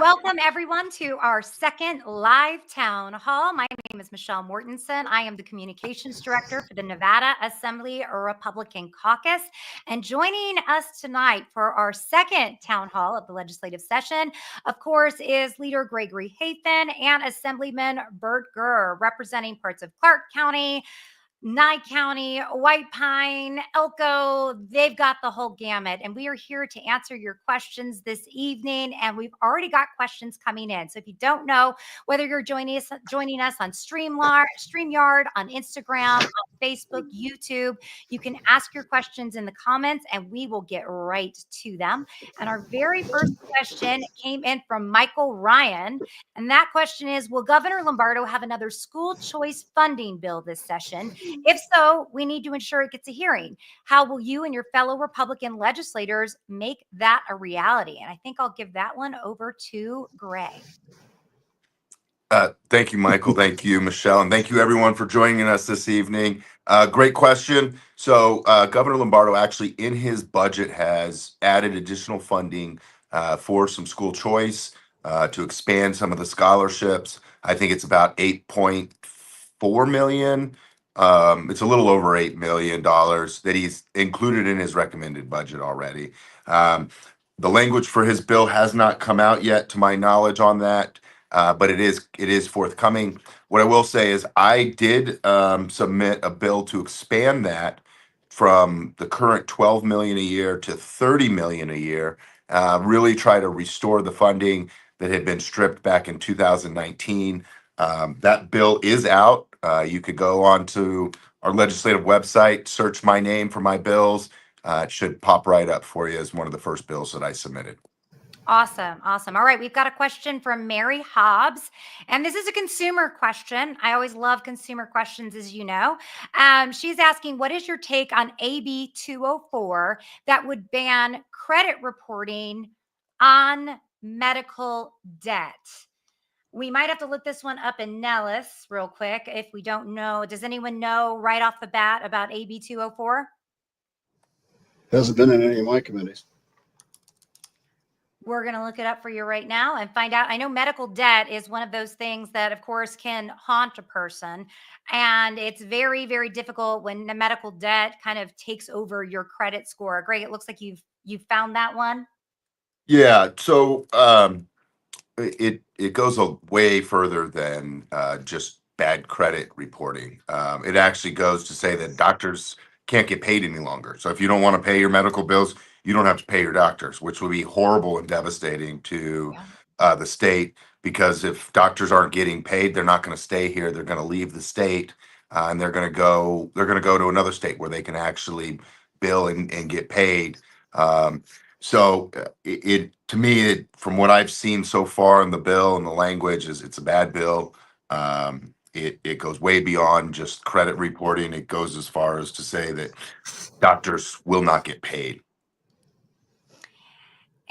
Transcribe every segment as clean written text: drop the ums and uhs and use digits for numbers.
Welcome everyone to our second live town hall. My name is Michelle Mortensen. I am the communications director for the Nevada Assembly Republican Caucus. And joining us tonight for our second town hall of the legislative session, of course, is Leader Gregory Hafen and Assemblyman Bert Gurr, representing parts of Clark County, Nye County, White Pine, Elko, they've got the whole gamut. And we are here to answer your questions this evening. And we've already got questions coming in. So if you don't know whether you're joining us on StreamYard, on Instagram, on Facebook, YouTube, you can ask your questions in the comments and we will get right to them. And our very first question came in from Michael Ryan. And that question is, will Governor Lombardo have another school choice funding bill this session? If so, we need to ensure it gets a hearing. How will you and your fellow Republican legislators make that a reality? And I think I'll give that one over to Greg. Thank you, Michael. Thank you, Michelle. And thank you, everyone, for joining us this evening. Great question. So Governor Lombardo actually in his budget has added additional funding for some school choice to expand some of the scholarships. I think it's about $8.4 million. It's a little over $8 million that he's included in his recommended budget already. The language for his bill has not come out yet, to my knowledge, on that, but it is forthcoming. What I will say is I did submit a bill to expand that from the current $12 million a year to $30 million a year. Really try to restore the funding that had been stripped back in 2019. That bill is out. You could go on to our legislative website, search my name for my bills. It should pop right up for you as one of the first bills that I submitted. Awesome. Awesome. All right. We've got a question from Mary Hobbs, and this is a consumer question. I always love consumer questions, as you know. She's asking, what is your take on AB 204 that would ban credit reporting on medical debt? We might have to look this one up in Nellis real quick if we don't know. Does anyone know right off the bat about AB 204? Hasn't been in any of my committees. We're going to look it up for you right now and find out. I know medical debt is one of those things that, of course, can haunt a person. And it's very, very difficult when the medical debt kind of takes over your credit score. Greg, it looks like you've found that one. Yeah. So it goes a way further than just bad credit reporting. It actually goes to say that doctors can't get paid any longer. So if you don't want to pay your medical bills, you don't have to pay your doctors, which would be horrible and devastating to the state, because if doctors aren't getting paid, they're not going to stay here. They're going to leave the state and they're going to go to another state where they can actually bill and get paid. So to me, from what I've seen so far in the bill and the language, is it's a bad bill. It goes way beyond just credit reporting. It goes as far as to say that doctors will not get paid.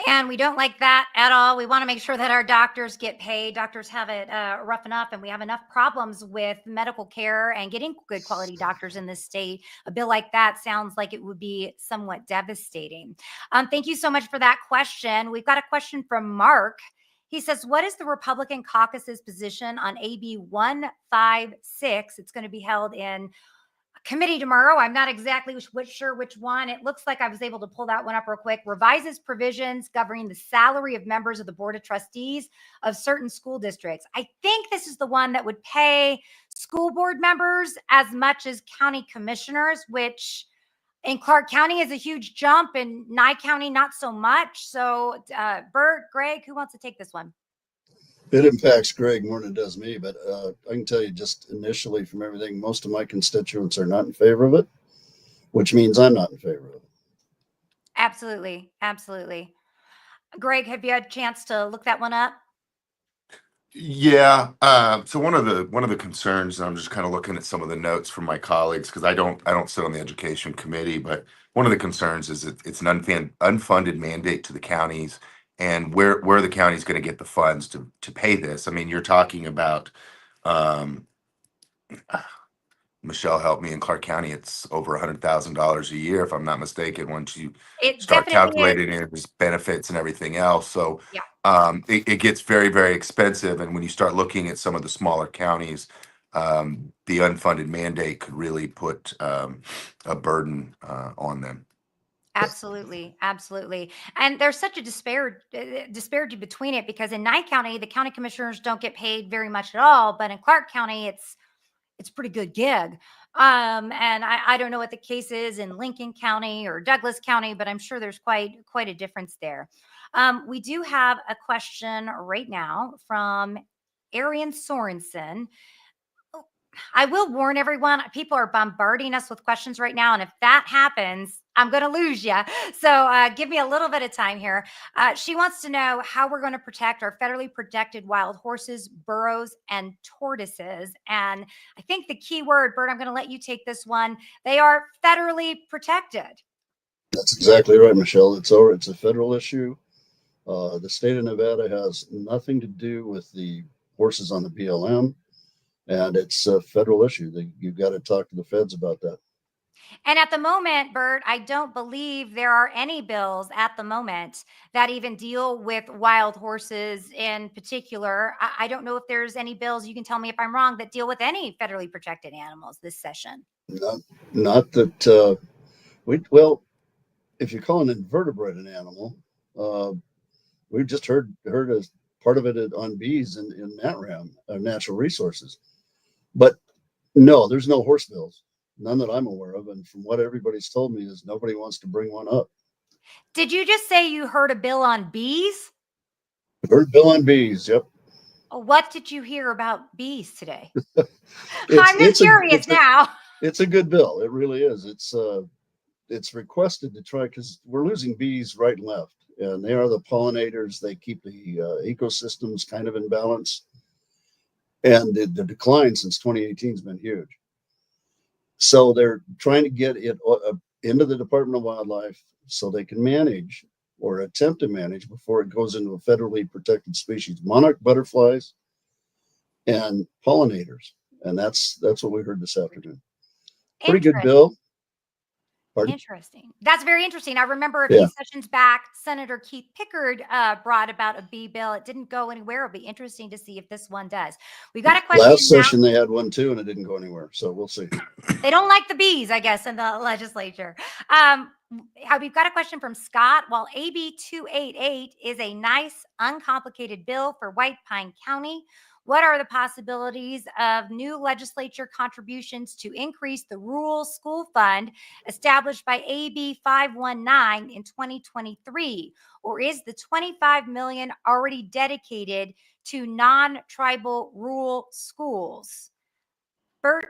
And we don't like that at all. We want to make sure that our doctors get paid. Doctors have it rough enough, and we have enough problems with medical care and getting good quality doctors in this state. A bill like that sounds like it would be somewhat devastating. Thank you so much for that question. We've got a question from Mark. He says, what is the Republican caucus's position on AB 156? It's going to be held in committee tomorrow. I'm not exactly sure which one. It looks like I was able to pull that one up real quick. Revises provisions governing the salary of members of the Board of Trustees of certain school districts. I think this is the one that would pay school board members as much as county commissioners, which in Clark County is a huge jump, and Nye County not so much. So Bert, Greg, who wants to take this one? It impacts Greg more than it does me, but I can tell you just initially from everything, most of my constituents are not in favor of it, which means I'm not in favor of it. Absolutely. Absolutely. Greg, have you had a chance to look that one up? Yeah. So one of the concerns, and I'm just kind of looking at some of the notes from my colleagues, because I don't sit on the education committee, but one of the concerns is that it's an unfunded mandate to the counties, and where the county's going to get the funds to pay this. I mean, you're talking about Michelle helped me in Clark County. It's over $100,000 a year, if I'm not mistaken, once you It start definitely is. calculating his benefits and everything else. So Yeah. it gets very, very expensive. And when you start looking at some of the smaller counties, the unfunded mandate could really put a burden on them. Absolutely, absolutely. And there's such a disparity between it because in Nye County, the county commissioners don't get paid very much at all, but in Clark County, it's a pretty good gig. And I don't know what the case is in Lincoln County or Douglas County, but I'm sure there's quite a difference there. We do have a question right now from Arian Sorensen. I will warn everyone, people are bombarding us with questions right now. And if that happens, I'm going to lose you. So give me a little bit of time here. She wants to know how we're going to protect our federally protected wild horses, burros, and tortoises. And I think the key word, Bert, I'm going to let you take this one. They are federally protected. That's exactly right, Michelle. It's a federal issue. The state of Nevada has nothing to do with the horses on the BLM, and it's a federal issue. You've got to talk to the feds about that. And at the moment, Bert, I don't believe there are any bills at the moment that even deal with wild horses in particular. I don't know if there's any bills, you can tell me if I'm wrong, that deal with any federally protected animals this session. Not that well, if you call an invertebrate an animal, we've just heard as part of it on bees in NatRam, natural resources. But no, there's no horse bills, none that I'm aware of. And from what everybody's told me is nobody wants to bring one up. Did you just say you heard a bill on bees? Heard bill on bees. Yep. What did you hear about bees today? I'm just curious now. It's a good bill. It really is. It's requested to try because we're losing bees right and left, and they are the pollinators. They keep the ecosystems kind of in balance, and the decline since 2018 has been huge. So they're trying to get it into the Department of Wildlife so they can manage or attempt to manage before it goes into a federally protected species, monarch butterflies and pollinators. And that's what we heard this afternoon. Pretty good bill. Pardon? Interesting. That's very interesting. I remember a few sessions back, Senator Keith Pickard brought about a bee bill. It didn't go anywhere. It'll be interesting to see if this one does. We got a question. Last session they had one too, and it didn't go anywhere. So we'll see. They don't like the bees, I guess, in the legislature. We've got a question from Scott. While AB 288 is a nice, uncomplicated bill for White Pine County, what are the possibilities of new legislature contributions to increase the rural school fund established by AB 519 in 2023? Or is the $25 million already dedicated to non-tribal rural schools? Bert,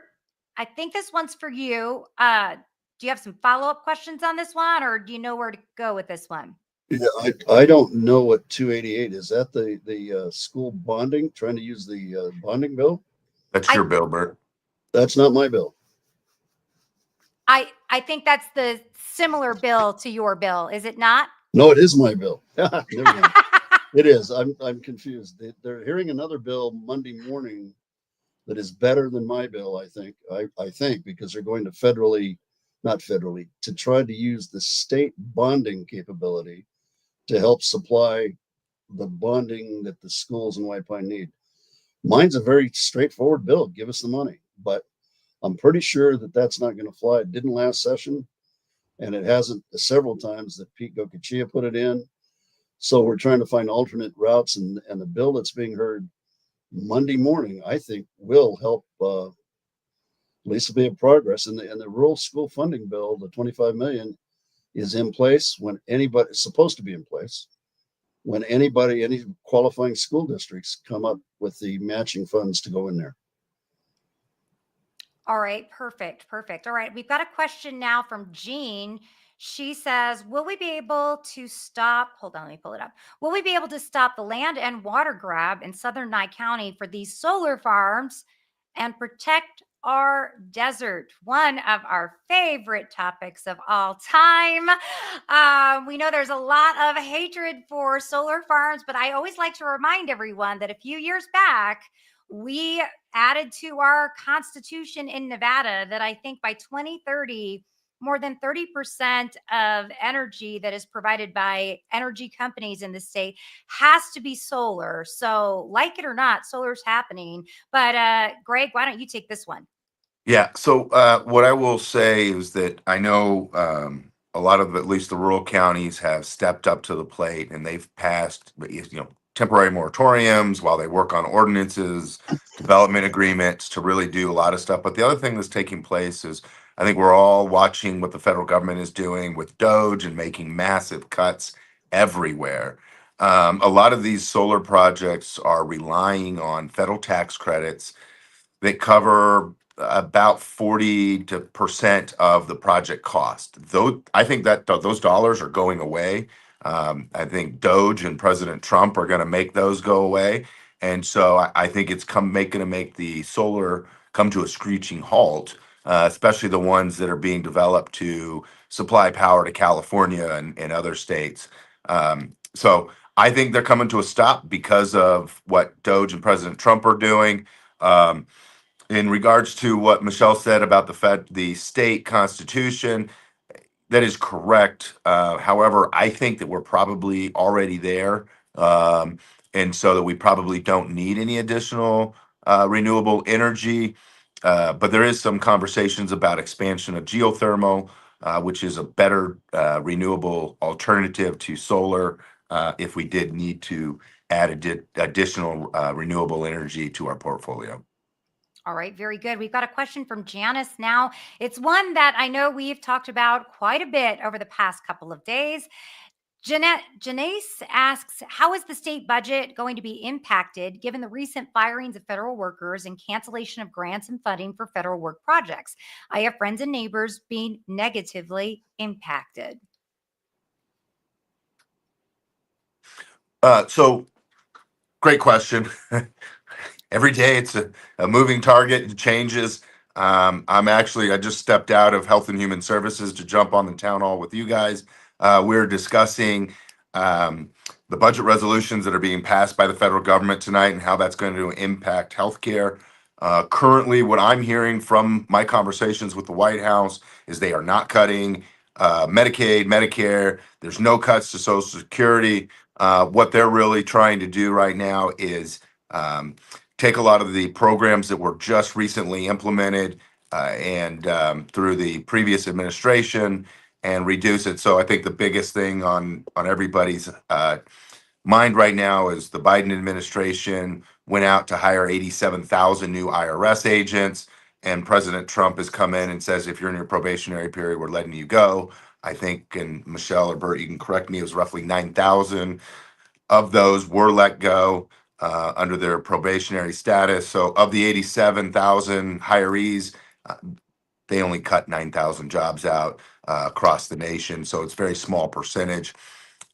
I think this one's for you. Do you have some follow-up questions on this one, or do you know where to go with this one? Yeah, I don't know what 288 is. That the school bonding, trying to use the bonding bill? That's your bill, Bert. That's not my bill. I think that's the similar bill to your bill, is it not? No, it is my bill. It is. I'm confused. They're hearing another bill Monday morning that is better than my bill, I think. I think because they're going to not federally, to try to use the state bonding capability to help supply the bonding that the schools in White Pine need. Mine's a very straightforward bill. Give us the money. But I'm pretty sure that that's not going to fly. It didn't last session, and it hasn't several times that Pete Gokachia put it in. So we're trying to find alternate routes, and the bill that's being heard Monday morning, I think, will help at least be a progress. And the rural school funding bill, the 25 million, is in place when it's supposed to be in place when any qualifying school districts come up with the matching funds to go in there. All right, perfect. All right, we've got a question now from Jean. She says, will we be able to stop, hold on, let me pull it up. Will we be able to stop the land and water grab in southern Nye County for these solar farms and protect our desert, one of our favorite topics of all time. We know there's a lot of hatred for solar farms, but I always like to remind everyone that a few years back, we added to our constitution in Nevada that I think by 2030, more than 30% of energy that is provided by energy companies in the state has to be solar. So, like it or not, solar's happening. But Greg, why don't you take this one? Yeah. So what I will say is that I know a lot of at least the rural counties have stepped up to the plate and they've passed, temporary moratoriums while they work on ordinances, development agreements to really do a lot of stuff. But the other thing that's taking place is I think we're all watching what the federal government is doing with Doge and making massive cuts everywhere. A lot of these solar projects are relying on federal tax credits that cover about 40% of the project cost. Though I think that those dollars are going away. I think Doge and President Trump are going to make those go away, and so I think it's going to make the solar come to a screeching halt, especially the ones that are being developed to supply power to California and other states. So I think they're coming to a stop because of what Doge and President Trump are doing. In regards to what Michelle said about the state constitution, that is correct. However, I think that we're probably already there, and so that we probably don't need any additional renewable energy. But there is some conversations about expansion of geothermal, which is a better renewable alternative to solar. If we did need to add additional renewable energy to our portfolio. All right, very good. We've got a question from Janice now. It's one that I know we've talked about quite a bit over the past couple of days. Janice asks, how is the state budget going to be impacted given the recent firings of federal workers and cancellation of grants and funding for federal work projects? I have friends and neighbors being negatively impacted. So great question. Every day it's a moving target. It changes. I just stepped out of Health and Human Services to jump on the town hall with you guys. We're discussing the budget resolutions that are being passed by the federal government tonight and how that's going to impact healthcare. Currently, what I'm hearing from my conversations with the White House is they are not cutting Medicaid, Medicare. There's no cuts to Social Security. What they're really trying to do right now is take a lot of the programs that were just recently implemented and through the previous administration and reduce it. So I think the biggest thing on everybody's mind right now is the Biden administration went out to hire 87,000 new IRS agents, and President Trump has come in and says, if you're in your probationary period, we're letting you go. I think, and Michelle or Bert, you can correct me, it was roughly 9,000 of those were let go under their probationary status. So of the 87,000 hirees, they only cut 9,000 jobs out across the nation. So it's a very small percentage.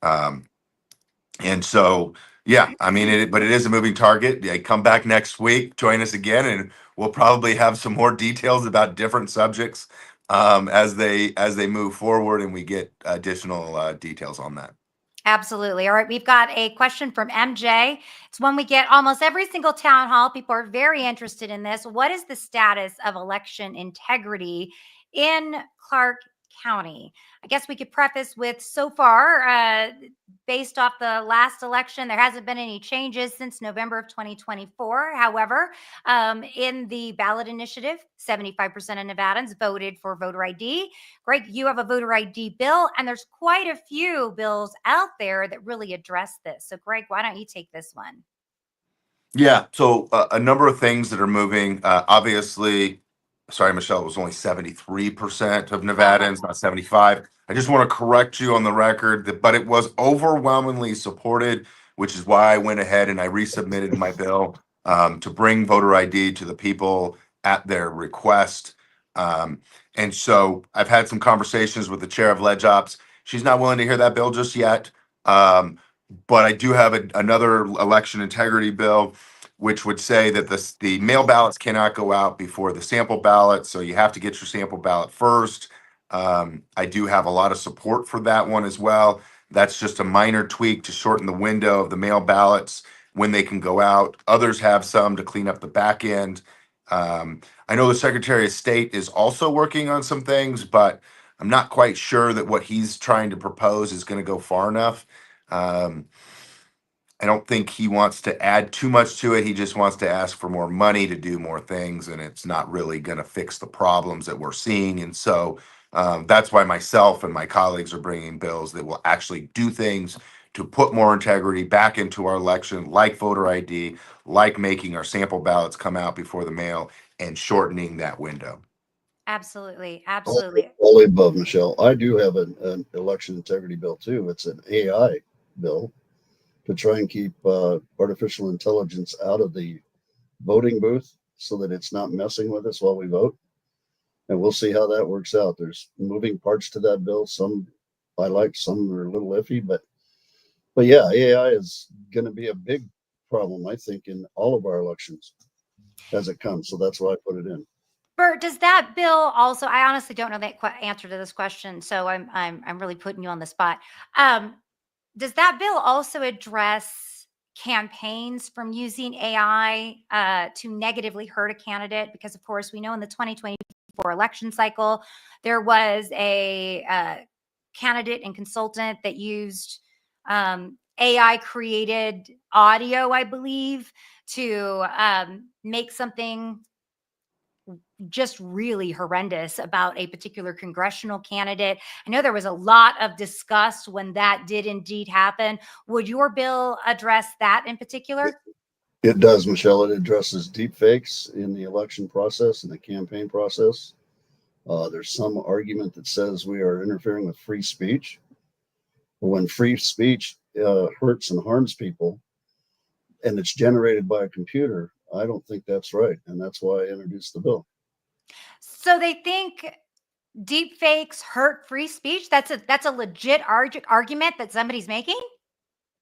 And so, yeah, I mean, but it is a moving target. They come back next week, join us again, and we'll probably have some more details about different subjects as they move forward and we get additional details on that. Absolutely. All right. We've got a question from MJ. It's one we get almost every single town hall. People are very interested in this. What is the status of election integrity in Clark County? I guess we could preface with so far, based off the last election, there hasn't been any changes since November of 2024. However, in the ballot initiative, 75% of Nevadans voted for voter ID. Greg, you have a voter ID bill, and there's quite a few bills out there that really address this. So, Greg, why don't you take this one? Yeah, so a number of things that are moving. Obviously, sorry, Michelle, it was only 73% of Nevadans, not 75. I just want to correct you on the record, but it was overwhelmingly supported, which is why I went ahead and I resubmitted my bill to bring voter ID to the people at their request. And so I've had some conversations with the chair of Ledge Ops. She's not willing to hear that bill just yet. But I do have another election integrity bill which would say that the mail ballots cannot go out before the sample ballot. So you have to get your sample ballot first. I do have a lot of support for that one as well. That's just a minor tweak to shorten the window of the mail ballots when they can go out. Others have some to clean up the back end. I know the Secretary of State is also working on some things, but I'm not quite sure that what he's trying to propose is going to go far enough. I don't think he wants to add too much to it. He just wants to ask for more money to do more things, and it's not really going to fix the problems that we're seeing. And so that's why myself and my colleagues are bringing bills that will actually do things to put more integrity back into our election, like voter ID, like making our sample ballots come out before the mail, and shortening that window. Absolutely. All, Absolutely. all the above, Michelle. I do have an election integrity bill too. It's an AI bill to try and keep artificial intelligence out of the voting booth so that it's not messing with us while we vote. And we'll see how that works out. There's moving parts to that bill. Some I like, some are a little iffy, but yeah, AI is going to be a big problem, I think, in all of our elections as it comes. So that's why I put it in. Bert, does that bill also? I honestly don't know the answer to this question, so I'm really putting you on the spot. Does that bill also address campaigns from using AI to negatively hurt a candidate? Because of course, we know in the 2024 election cycle there was a candidate and consultant that used AI created audio, I believe, to make something just really horrendous about a particular congressional candidate. I know there was a lot of disgust when that did indeed happen. Would your bill address that in particular? It does, Michelle. It addresses deep fakes in the election process and the campaign process. There's some argument that says we are interfering with free speech. But when free speech hurts and harms people and it's generated by a computer, I don't think that's right. And that's why I introduced the bill. So they think deep fakes hurt free speech? That's a legit argument that somebody's making?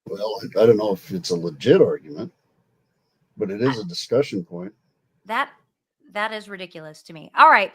Well, I don't know if it's a legit argument, but it is a discussion point. That is ridiculous to me. All right.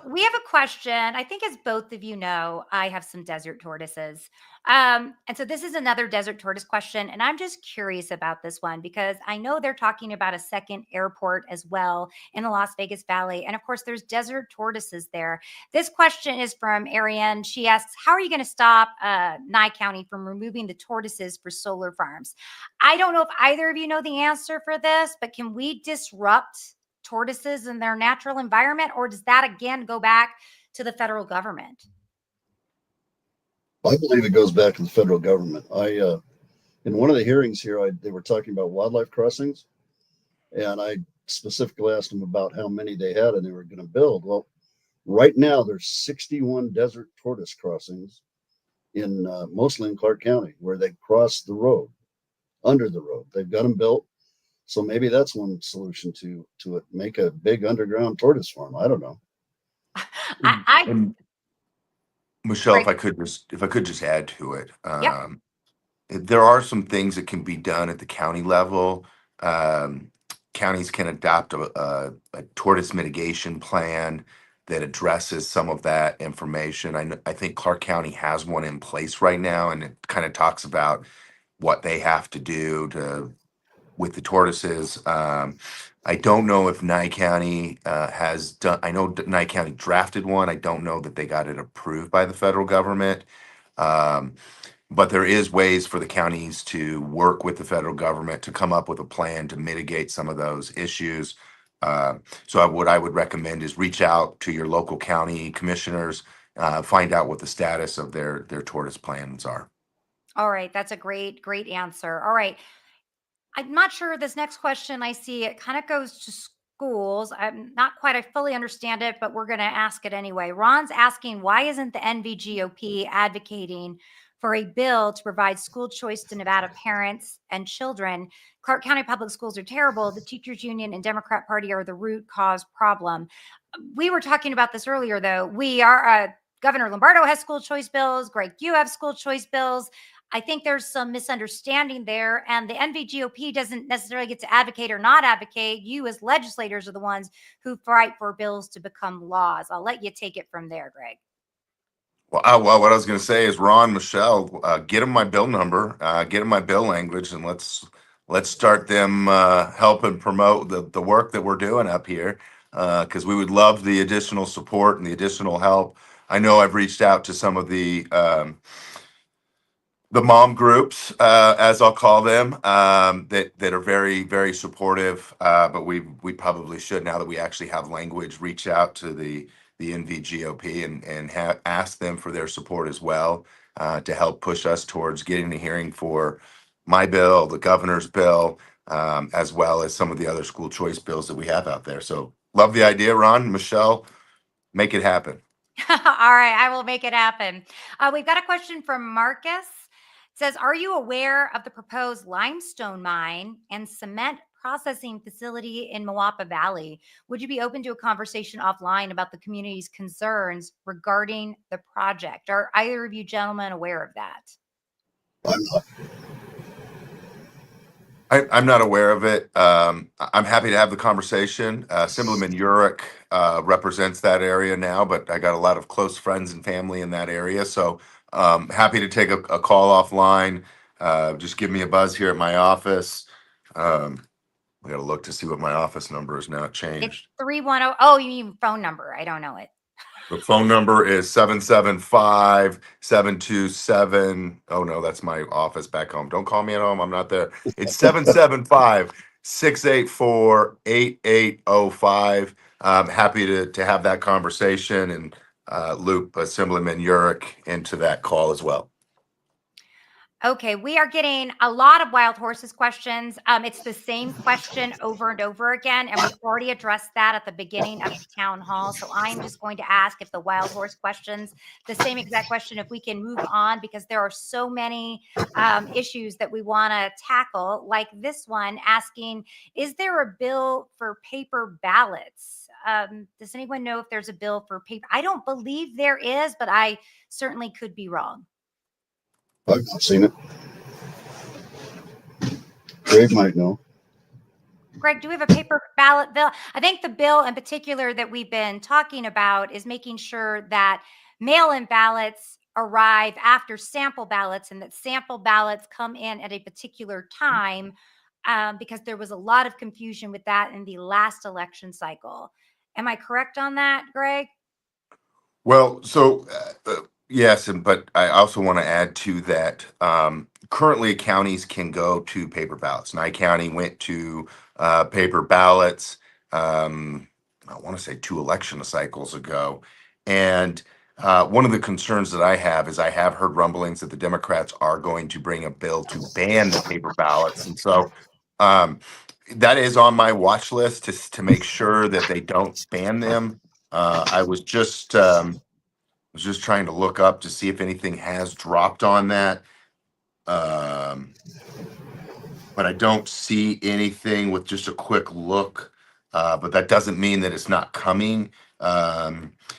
We have a question. I think, as both of you know, I have some desert tortoises. And so this is another desert tortoise question. And I'm just curious about this one because I know they're talking about a second airport as well in the Las Vegas Valley. And of course, there's desert tortoises there. This question is from Ariane. She asks, how are you going to stop Nye County from removing the tortoises for solar farms? I don't know if either of you know the answer for this, but can we disrupt tortoises in their natural environment, or does that again go back to the federal government? I believe it goes back to the federal government. In one of the hearings here, they were talking about wildlife crossings, and I specifically asked them about how many they had and they were going to build. Well, right now there's 61 desert tortoise crossings in mostly in Clark County where they cross the road, under the road. They've got them built. So maybe that's one solution to it. Make a big underground tortoise farm. I don't know. And Michelle, Greg, if I could just add to it, yep. there are some things that can be done at the county level. Counties can adopt a tortoise mitigation plan that addresses some of that information. I think Clark County has one in place right now, and it kind of talks about what they have to do with the tortoises. I don't know if Nye County has done. I know Nye County drafted one. I don't know that they got it approved by the federal government. But there is ways for the counties to work with the federal government to come up with a plan to mitigate some of those issues. So what I would recommend is reach out to your local county commissioners, find out what the status of their tortoise plans are. All right. That's a great answer. All right. I'm not sure this next question I see, it kind of goes to schools. I'm not quite, I fully understand it, but we're going to ask it anyway. Ron's asking, why isn't the NVGOP advocating for a bill to provide school choice to Nevada parents and children? Clark County Public Schools are terrible. The teachers union and Democrat Party are the root cause problem. We were talking about this earlier, though. We are, Governor Lombardo has school choice bills. Greg, you have school choice bills. I think there's some misunderstanding there, and the NVGOP doesn't necessarily get to advocate or not advocate. You as legislators are the ones who fight for bills to become laws. I'll let you take it from there, Greg. Well, what I was going to say is, Ron, Michelle, get them my bill number, get them my bill language, and let's start them helping promote the work that we're doing up here, because we would love the additional support and the additional help. I know I've reached out to some of the mom groups, as I'll call them, that are very, very supportive. But we probably should, now that we actually have language, reach out to the NVGOP and ask them for their support as well, to help push us towards getting a hearing for my bill, the governor's bill, as well as some of the other school choice bills that we have out there. So love the idea, Ron, Michelle, make it happen. All right, I will make it happen. We've got a question from Marcus. It says, are you aware of the proposed limestone mine and cement processing facility in Moapa Valley? Would you be open to a conversation offline about the community's concerns regarding the project? Are either of you gentlemen aware of that? I'm not. I'm not aware of it. I'm happy to have the conversation. Assemblyman Urick represents that area now, but I got a lot of close friends and family in that area. So happy to take a call offline. Just give me a buzz here at my office. I got to look to see what my office number is now. It It's changed. 310. Oh, you mean phone number? I don't know it. The phone number is 775-727. Oh no, that's my office back home. Don't call me at home. I'm not there. It's 775-684-8805. Happy to have that conversation and loop Assemblyman Urick into that call as well. Okay, we are getting a lot of wild horses questions. It's the same question over and over again, and we've already addressed that at the beginning of the town hall. So I'm just going to ask if the wild horse questions, the same exact question, if we can move on, because there are so many issues that we want to tackle, like this one asking, is there a bill for paper ballots? Does anyone know if there's a bill for paper? I don't believe there is, but I certainly could be wrong. I've not seen it. Greg might know. Greg, do we have a paper ballot bill? I think the bill in particular that we've been talking about is making sure that mail-in ballots arrive after sample ballots, and that sample ballots come in at a particular time, because there was a lot of confusion with that in the last election cycle. Am I correct on that, Greg? Well, so yes, but I also want to add to that. Currently, counties can go to paper ballots. Nye County went to paper ballots. I want to say 2 election cycles ago, and one of the concerns that I have is I have heard rumblings that the Democrats are going to bring a bill to ban the paper ballots, and so that is on my watch list to make sure that they don't ban them. I was just trying to look up to see if anything has dropped on that. But I don't see anything with just a quick look. But that doesn't mean that it's not coming.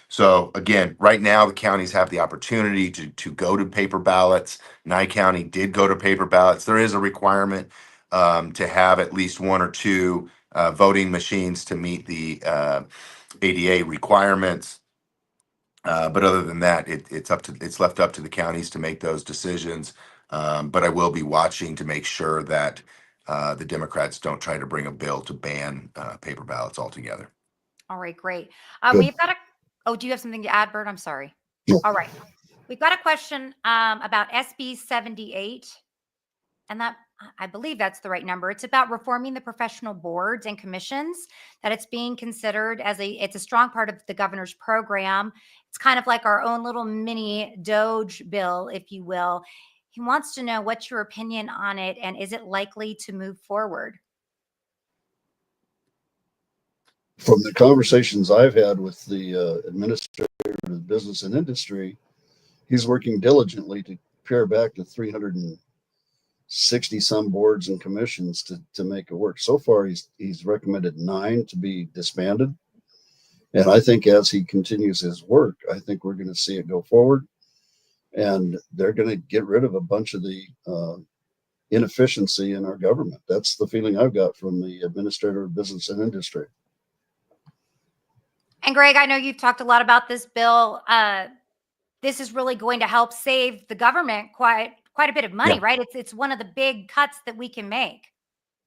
So again, right now the counties have the opportunity to go to paper ballots. Nye County did go to paper ballots. There is a requirement to have at least 1 or 2 voting machines to meet the ADA requirements. But other than that, it's left up to the counties to make those decisions. But I will be watching to make sure that the Democrats don't try to bring a bill to ban paper ballots altogether. All right, great. Good. We've got do you have something to add, Bert? I'm sorry. No. All right. We've got a question about SB 78, and that, I believe that's the right number. It's about reforming the professional boards and commissions, that it's being considered as it's a strong part of the governor's program. It's kind of like our own little mini Doge bill, if you will. He wants to know what's your opinion on it, and is it likely to move forward? From the conversations I've had with the administrator of business and industry, he's working diligently to pare back to 360 some boards and commissions to make it work. So far, he's recommended 9 to be disbanded. And I think as he continues his work, I think we're going to see it go forward. and they're going to get rid of a bunch of the inefficiency in our government. That's the feeling I've got from the Administrator of Business and Industry. And Greg, I know you've talked a lot about this bill. This is really going to help save the government quite a bit of money, Yeah. right? It's one of the big cuts that we can make.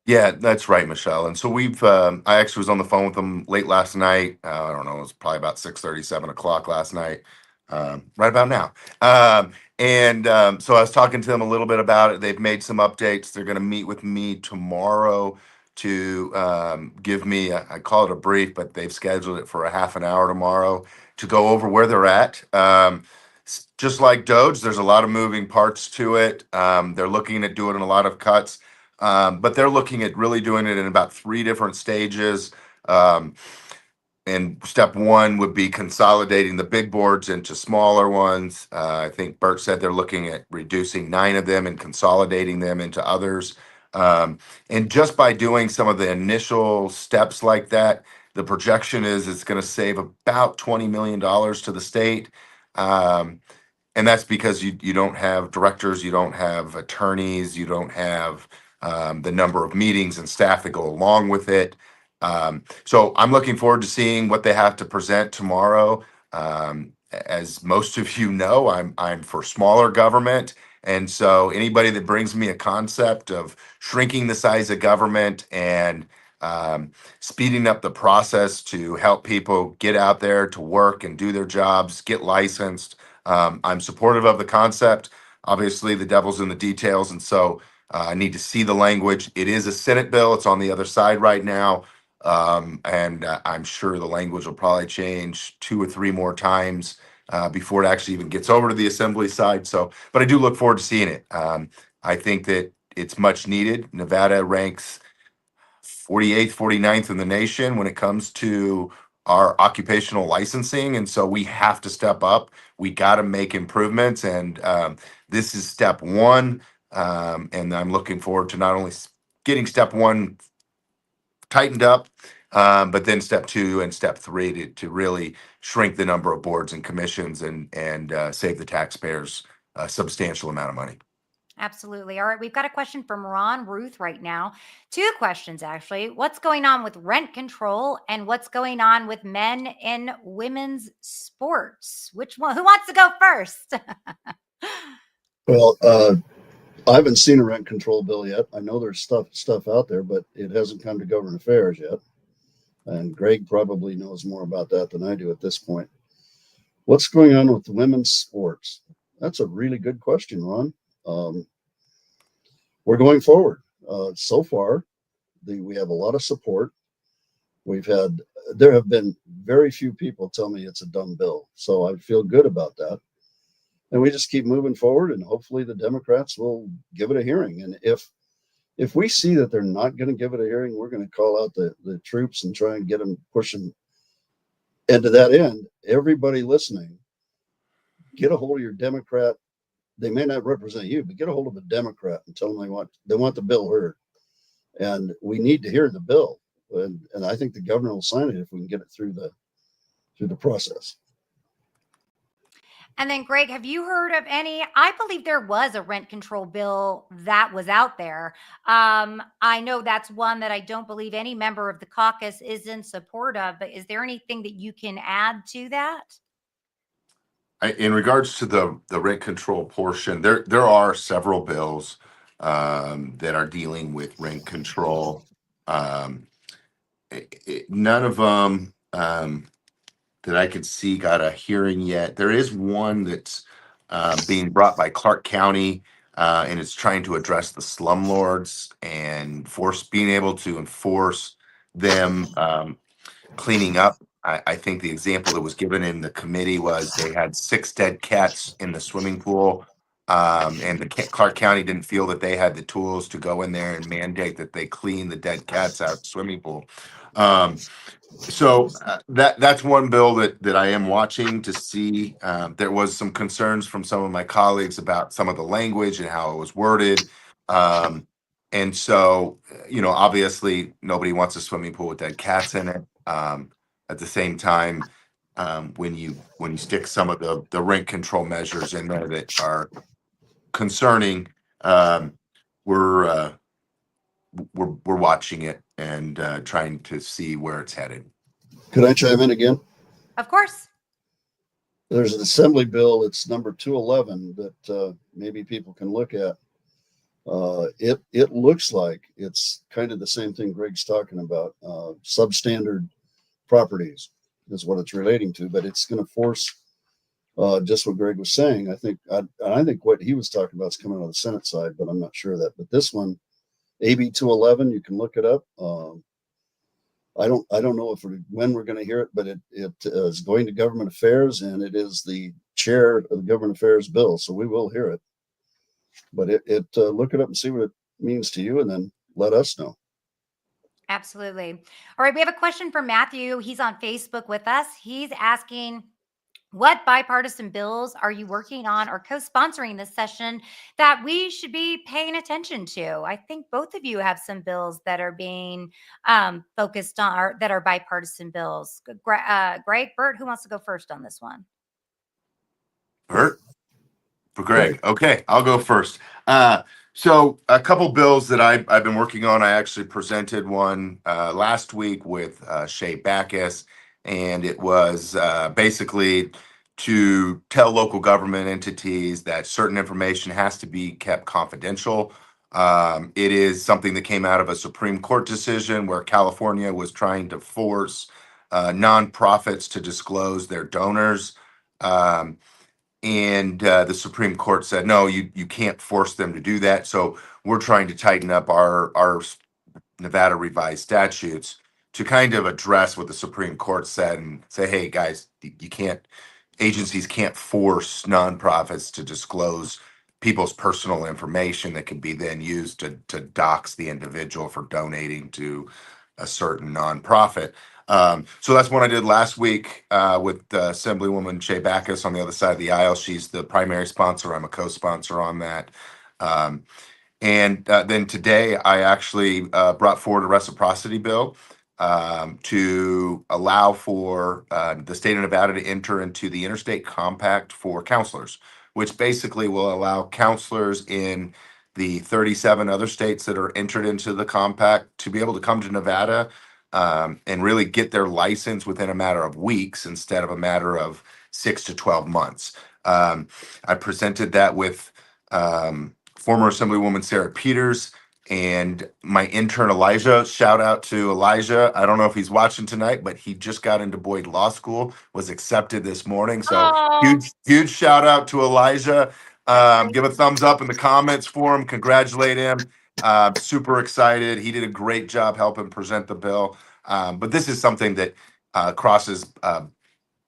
Yeah, that's right, Michelle. And so I actually was on the phone with them late last night. I don't know, it was probably about 6:30, 7 o'clock last night, right about now. So I was talking to them a little bit about it. They've made some updates. They're going to meet with me tomorrow to give me, I call it a brief, but they've scheduled it for a half an hour tomorrow to go over where they're at. Just like Doge, there's a lot of moving parts to it. They're looking at doing a lot of cuts. But they're looking at really doing it in about 3 different stages. And step one would be consolidating the big boards into smaller ones. I think Bert said they're looking at reducing 9 of them and consolidating them into others. And just by doing some of the initial steps like that, the projection is it's going to save about $20 million to the state. And that's because you don't have directors, you don't have attorneys, you don't have the number of meetings and staff that go along with it. So I'm looking forward to seeing what they have to present tomorrow. As most of you know, I'm for smaller government. And so anybody that brings me a concept of shrinking the size of government and speeding up the process to help people get out there to work and do their jobs, get licensed, I'm supportive of the concept. Obviously, the devil's in the details. And so I need to see the language. It is a Senate bill. It's on the other side right now. I'm sure the language will probably change 2 or 3 more times before it actually even gets over to the Assembly side. So, but I do look forward to seeing it. I think that it's much needed. Nevada ranks 48th, 49th in the nation when it comes to our occupational licensing. And so we have to step up. We got to make improvements. And this is step one. And I'm looking forward to not only getting step one tightened up, but then step 2 and step 3 to really shrink the number of boards and commissions and save the taxpayers a substantial amount of money. Absolutely. All right. We've got a question from Ron Ruth right now. 2 questions, actually. What's going on with rent control and what's going on with men in women's sports? Which one? Who wants to go first? Well, I haven't seen a rent control bill yet. I know there's stuff out there, but it hasn't come to government affairs yet. And Greg probably knows more about that than I do at this point. What's going on with women's sports? That's a really good question, Ron. We're going forward. So far, we have a lot of support. There have been very few people tell me it's a dumb bill. So I feel good about that. And we just keep moving forward, and hopefully the Democrats will give it a hearing. And if we see that they're not going to give it a hearing, we're going to call out the troops and try and get them pushing. And to that end, everybody listening, get a hold of your Democrat. They may not represent you, but get a hold of a Democrat and tell them they want the bill heard. And we need to hear the bill. And I think the governor will sign it if we can get it through the process. And then, Greg, have you heard of any? I believe there was a rent control bill that was out there. I know that's one that I don't believe any member of the caucus is in support of, but is there anything that you can add to that? In regards to the rent control portion, there are several bills that are dealing with rent control. None of them that I could see got a hearing yet. There is one that's being brought by Clark County, and it's trying to address the slumlords and being able to enforce them cleaning up. I think the example that was given in the committee was they had 6 dead cats in the swimming pool, and Clark County didn't feel that they had the tools to go in there and mandate that they clean the dead cats out of the swimming pool. So that's one bill that I am watching to see. There was some concerns from some of my colleagues about some of the language and how it was worded. And so, obviously nobody wants a swimming pool with dead cats in it. At the same time, when you stick some of the rent control measures in there that are concerning. We're we're watching it and trying to see where it's headed. Could I chime in again? Of course. There's an assembly bill. It's number 211 that maybe people can look at. It looks like it's kind of the same thing Greg's talking about. Substandard properties is what it's relating to, but it's going to force just what Greg was saying. I think what he was talking about is coming out of the Senate side, but I'm not sure of that. But this one, AB 211, you can look it up. I don't know when we're going to hear it, but it is going to government affairs, and it is the chair of the government affairs bill, so we will hear it. But look it up and see what it means to you, and then let us know. Absolutely. All right. We have a question from Matthew. He's on Facebook with us. He's asking, what bipartisan bills are you working on or co-sponsoring this session that we should be paying attention to? I think both of you have some bills that are being focused on, or that are bipartisan bills. Greg, Bert, who wants to go first on this one? Bert? For Greg. Okay, I'll go first. So a couple bills that I've been working on. I actually presented one last week with Shay Backus, and it was basically to tell local government entities that certain information has to be kept confidential. It is something that came out of a Supreme Court decision where California was trying to force nonprofits to disclose their donors. And the Supreme Court said, no, you can't force them to do that. So we're trying to tighten up our Nevada revised statutes to kind of address what the Supreme Court said and say, hey, guys, you can't, agencies can't force nonprofits to disclose people's personal information that can be then used to dox the individual for donating to a certain nonprofit. So that's what I did last week with Assemblywoman Shay Backus on the other side of the aisle. She's the primary sponsor. I'm a co-sponsor on that. And then today I actually brought forward a reciprocity bill to allow for the state of Nevada to enter into the interstate compact for counselors, which basically will allow counselors in the 37 other states that are entered into the compact to be able to come to Nevada and really get their license within a matter of weeks instead of a matter of 6 to 12 months. I presented that with former Assemblywoman Sarah Peters and my intern Elijah. Shout out to Elijah. I don't know if he's watching tonight, but he just got into Boyd Law School, was accepted this morning. So huge shout out to Elijah. Give a thumbs up in the comments for him. Congratulate him. Super excited. He did a great job helping present the bill. But this is something that crosses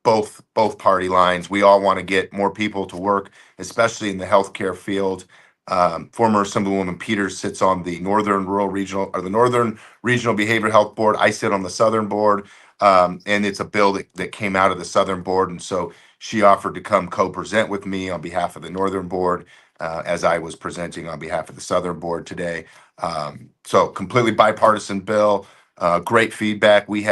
both party lines. We all want to get more people to work, especially in the healthcare field. Former Assemblywoman Peters sits on the Northern Regional Behavioral Health Board. I sit on the Southern Board, and it's a bill that came out of the Southern Board, and so she offered to come co-present with me on behalf of the Northern Board as I was presenting on behalf of the Southern Board today. So completely bipartisan bill. Great feedback. We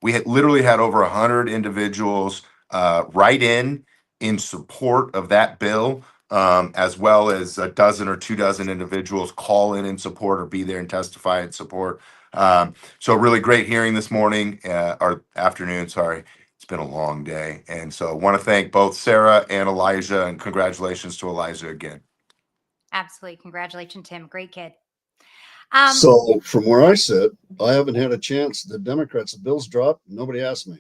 literally had over 100 individuals write in support of that bill, as well as a dozen or 24 individuals call in support or be there and testify in support. So really great hearing this morning, or afternoon, sorry. It's been a long day. And so I want to thank both Sarah and Elijah, and congratulations to Elijah again. Absolutely. Congratulations, Tim. Great kid. So from where I sit, I haven't had a chance. The Democrats, the bills dropped. Nobody asked me,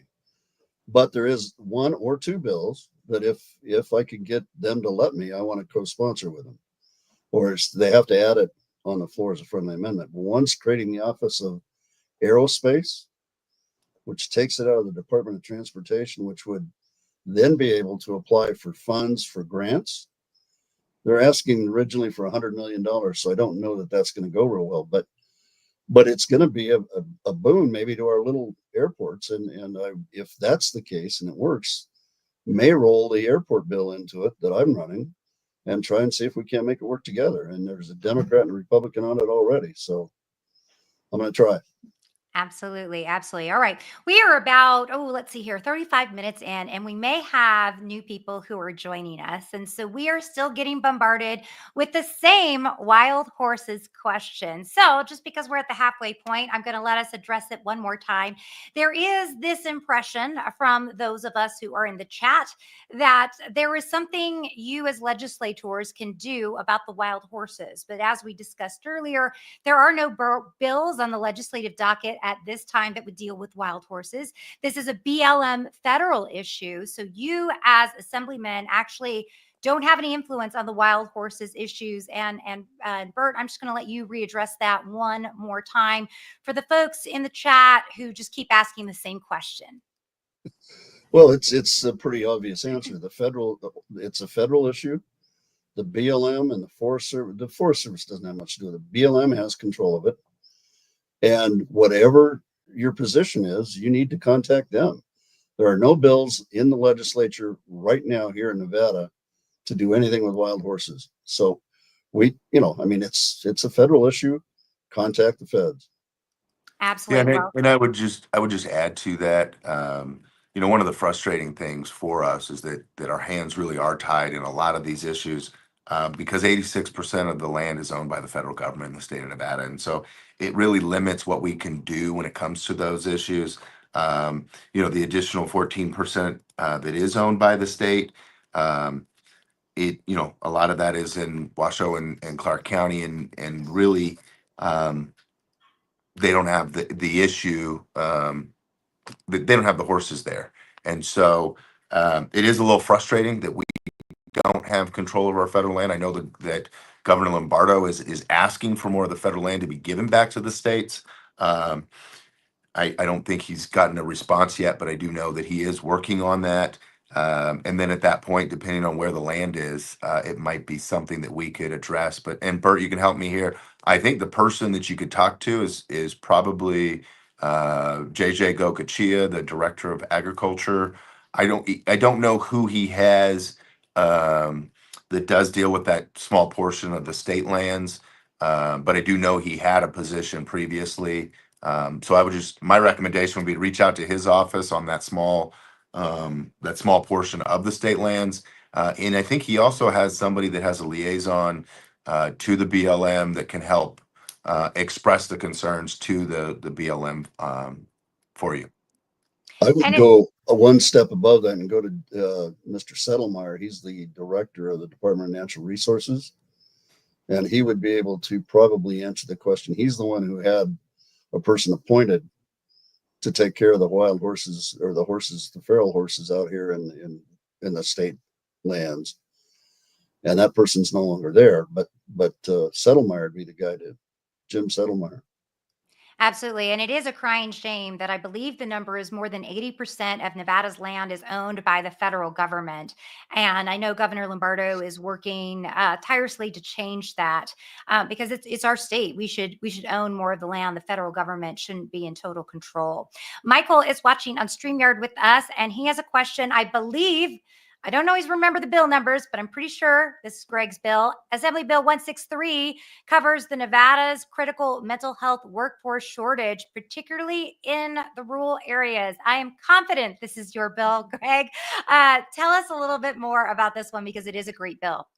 but there is one or two bills that if I could get them to let me, I want to co-sponsor with them, or they have to add it on the floor as a friendly amendment. One's creating the Office of Aerospace, which takes it out of the Department of Transportation, which would then be able to apply for funds for grants. They're asking originally for $100 million, so I don't know that that's going to go real well, but it's going to be a boon maybe to our little airports, and if that's the case and it works, may roll the airport bill into it that I'm running and try and see if we can't make it work together. And there's a Democrat and a Republican on it already, so I'm going to try. Absolutely, absolutely. All right. We are about, let's see here, 35 minutes in, and we may have new people who are joining us. And so we are still getting bombarded with the same wild horses question. So just because we're at the halfway point, I'm going to let us address it one more time. There is this impression from those of us who are in the chat that there is something you as legislators can do about the wild horses. But as we discussed earlier, there are no bills on the legislative docket at this time that would deal with wild horses. This is a BLM federal issue. So you, as Assemblyman, actually don't have any influence on the wild horses issues. And Bert, I'm just going to let you readdress that one more time for the folks in the chat who just keep asking the same question. Well, it's a pretty obvious answer. It's a federal issue. The BLM and the Forest Service doesn't have much to do with it. BLM has control of it. And whatever your position is, you need to contact them. There are no bills in the legislature right now here in Nevada to do anything with wild horses. So it's a federal issue. Contact the feds. Absolutely. Yeah, and I would just add to that. One of the frustrating things for us is that our hands really are tied in a lot of these issues, because 86% of the land is owned by the federal government in the state of Nevada, and so it really limits what we can do when it comes to those issues. The additional 14% that is owned by the state. A lot of that is in Washoe and Clark County, and really. They don't have the issue. They don't have the horses there, and so it is a little frustrating that we don't have control over our federal land. I know that Governor Lombardo is asking for more of the federal land to be given back to the states. Um, I don't think he's gotten a response yet, but I do know that he is working on that. And then at that point, depending on where the land is, it might be something that we could address. And Bert, you can help me here. I think the person that you could talk to is probably JJ Gokachia, the director of agriculture. I don't know who he has that does deal with that small portion of the state lands, but I do know he had a position previously. So my recommendation would be to reach out to his office on that small portion of the state lands. And I think he also has somebody that has a liaison to the BLM that can help express the concerns to the BLM for you. I would go one step above that and go to Mr. Settlemeyer. He's the director of the Department of Natural Resources, and he would be able to probably answer the question. He's the one who had a person appointed to take care of the wild horses, or the feral horses out here in the state lands. And that person's no longer there, but Settlemeyer would be the guy Jim Settlemeyer. Absolutely. And it is a crying shame that I believe the number is more than 80% of Nevada's land is owned by the federal government. And I know Governor Lombardo is working tirelessly to change that, because it's our state. We should own more of the land. The federal government shouldn't be in total control. Michael is watching on StreamYard with us, and he has a question. I don't always remember the bill numbers, but I'm pretty sure this is Greg's bill. Assembly Bill 163 covers the Nevada's critical mental health workforce shortage, particularly in the rural areas. I am confident this is your bill, Greg. Tell us a little bit more about this one, because it is a great bill.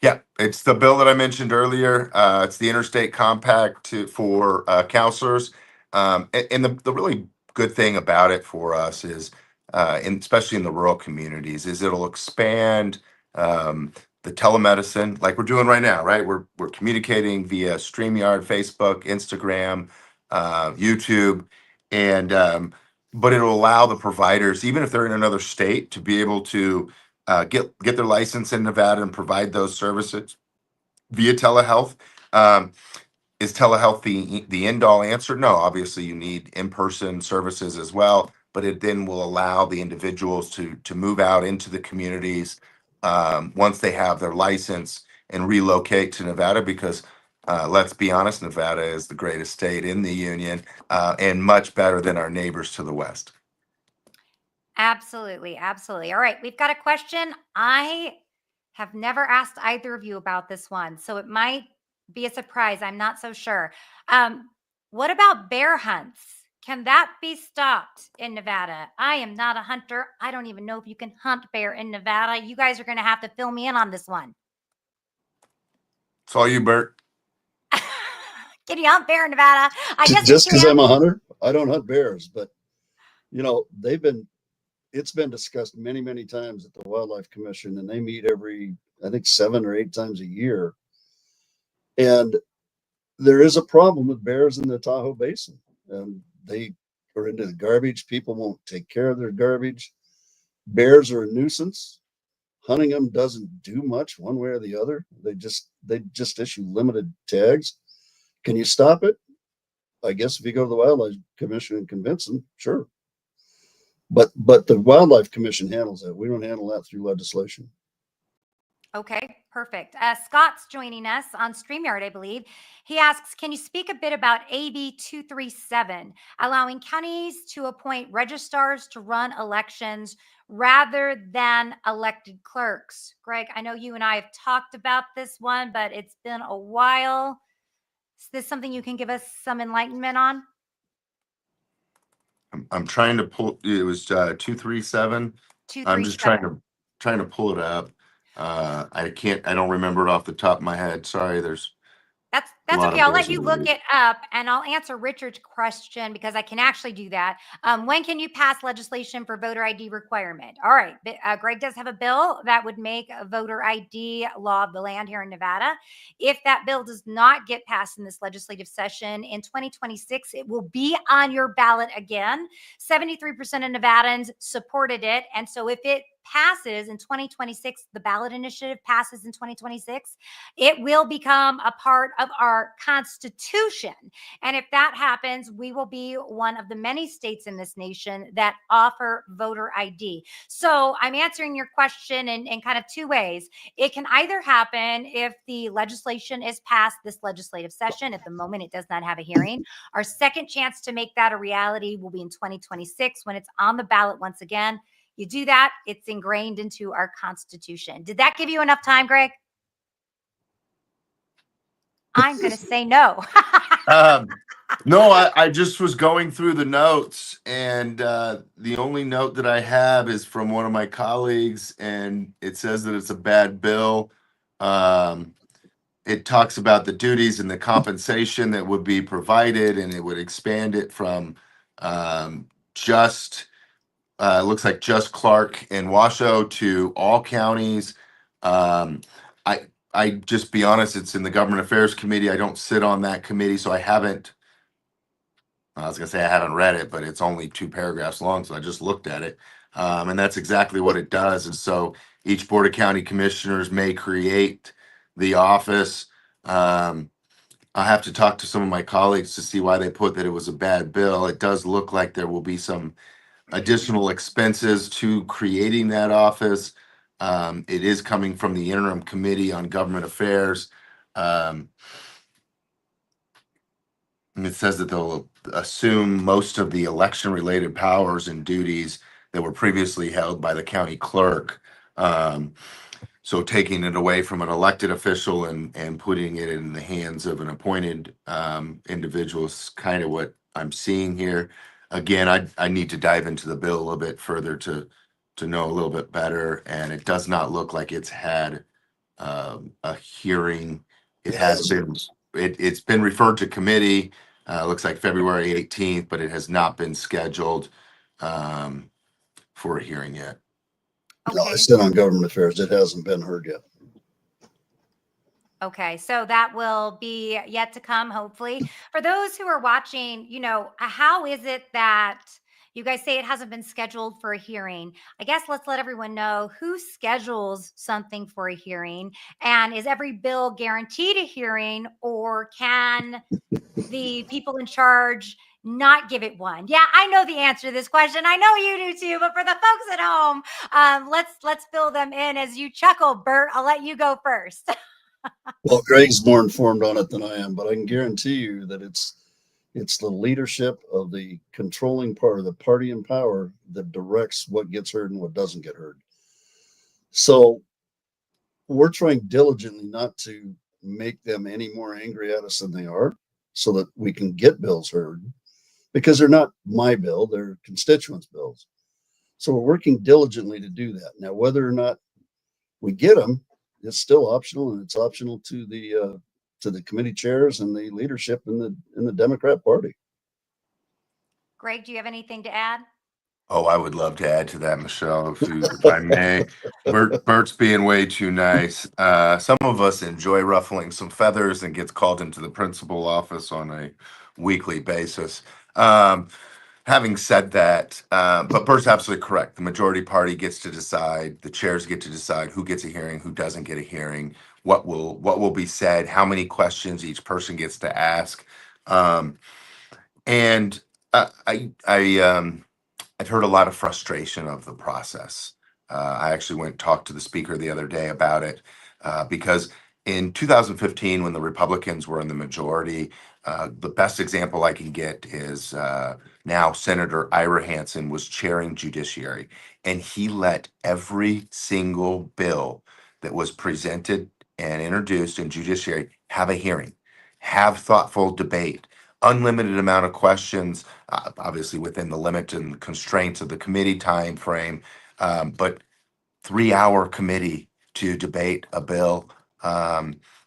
Yeah, it's the bill that I mentioned earlier. It's the interstate compact for counselors. And the really good thing about it for us is, especially in the rural communities, is it'll expand the telemedicine like we're doing right now, right? We're communicating via StreamYard, Facebook, Instagram, YouTube, and but it'll allow the providers, even if they're in another state, to be able to get their license in Nevada and provide those services via telehealth. Is telehealth the end all answer? No, obviously you need in-person services as well, but it then will allow the individuals to move out into the communities once they have their license and relocate to Nevada, because let's be honest, Nevada is the greatest state in the union, and much better than our neighbors to the west. Absolutely. Absolutely. All right. We've got a question. I have never asked either of you about this one, so it might be a surprise. I'm not so sure. What about bear hunts? Can that be stopped in Nevada? I am not a hunter. I don't even know if you can hunt bear in Nevada. You guys are going to have to fill me in on this one. It's all you, Bert. Can you hunt bear in Nevada? I guess Just you because can. I'm a hunter, I don't hunt bears, but it's been discussed many, many times at the Wildlife Commission, and they meet every, I think, 7 or 8 times a year. And there is a problem with bears in the Tahoe Basin. They are into the garbage. People won't take care of their garbage. Bears are a nuisance. Hunting them doesn't do much one way or the other. They just issue limited tags. Can you stop it? I guess if you go to the Wildlife Commission and convince them, sure. But the Wildlife Commission handles that. We don't handle that through legislation. Okay, perfect. Scott's joining us on StreamYard, I believe. He asks, can you speak a bit about AB 237, allowing counties to appoint registrars to run elections rather than elected clerks? Greg, I know you and I have talked about this one, but it's been a while. Is this something you can give us some enlightenment on? I'm trying to pull. It was 237. I'm just 237. trying to pull it up. I can't. I don't remember it off the top of my head. Sorry. There's a That's lot okay. of I'll let bears you in the look news. it up and I'll answer Richard's question because I can actually do that. When can you pass legislation for voter ID requirement? All right. Greg does have a bill that would make a voter ID law of the land here in Nevada. If that bill does not get passed in this legislative session in 2026, it will be on your ballot again. 73% of Nevadans supported it. And so if it passes in 2026, the ballot initiative passes in 2026, it will become a part of our Constitution. And if that happens, we will be one of the many states in this nation that offer voter ID. So I'm answering your question in kind of 2 ways. It can either happen if the legislation is passed this legislative session. At the moment, it does not have a hearing. Our second chance to make that a reality will be in 2026 when it's on the ballot once again. You do that, it's ingrained into our Constitution. Did that give you enough time, Greg? I'm going to say no. No, I just was going through the notes, and the only note that I have is from one of my colleagues, and it says that it's a bad bill. It talks about the duties and the compensation that would be provided, and it would expand it from just looks like just Clark and Washoe to all counties. Um, I just be honest, it's in the Government Affairs Committee. I don't sit on that committee, so I haven't. I was gonna say I haven't read it, but it's only 2 paragraphs long, so I just looked at it, and that's exactly what it does. And so each board of county commissioners may create the office. I have to talk to some of my colleagues to see why they put that it was a bad bill. It does look like there will be some additional expenses to creating that office. It is coming from the interim committee on government affairs. And it says that they'll assume most of the election related powers and duties that were previously held by the county clerk. So taking it away from an elected official and putting it in the hands of an appointed individual is kind of what I'm seeing here. Again, I need to dive into the bill a little bit further to know a little bit better, and it does not look like it's had a hearing. It has been it's been referred to committee. Looks like February 18th, but it has not been scheduled for a hearing yet. No, I Okay. sit on government affairs. It hasn't been heard yet. Okay, so that will be yet to come, hopefully. For those who are watching, how is it that you guys say it hasn't been scheduled for a hearing? I guess let's let everyone know who schedules something for a hearing, and is every bill guaranteed a hearing, or can the people in charge not give it one? Yeah, I know the answer to this question. I know you do too, but for the folks at home, let's fill them in as you chuckle. Bert, I'll let you go first. Well, Greg's more informed on it than I am, but I can guarantee you that it's the leadership of the controlling part of the party in power that directs what gets heard and what doesn't get heard. So we're trying diligently not to make them any more angry at us than they are. so that we can get bills heard, because they're not my bill, they're constituents' bills. So we're working diligently to do that. Now, whether or not we get them, it's still optional, and it's optional to the committee chairs and the leadership in the Democrat Party. Greg, do you have anything to add? Oh, I would love to add to that, Michelle, if I may. Bert's being way too nice. Some of us enjoy ruffling some feathers and gets called into the principal office on a weekly basis. Having said that, but Bert's absolutely correct. The majority party gets to decide, the chairs get to decide who gets a hearing, who doesn't get a hearing, what will be said, how many questions each person gets to ask. And I've heard a lot of frustration of the process. I actually went and talked to the speaker the other day about it because in 2015, when the Republicans were in the majority, the best example I can get is now Senator Ira Hansen was chairing Judiciary, and he let every single bill that was presented and introduced in Judiciary have a hearing, have thoughtful debate, unlimited amount of questions, obviously within the limit and constraints of the committee time frame, but 3 hour committee to debate a bill.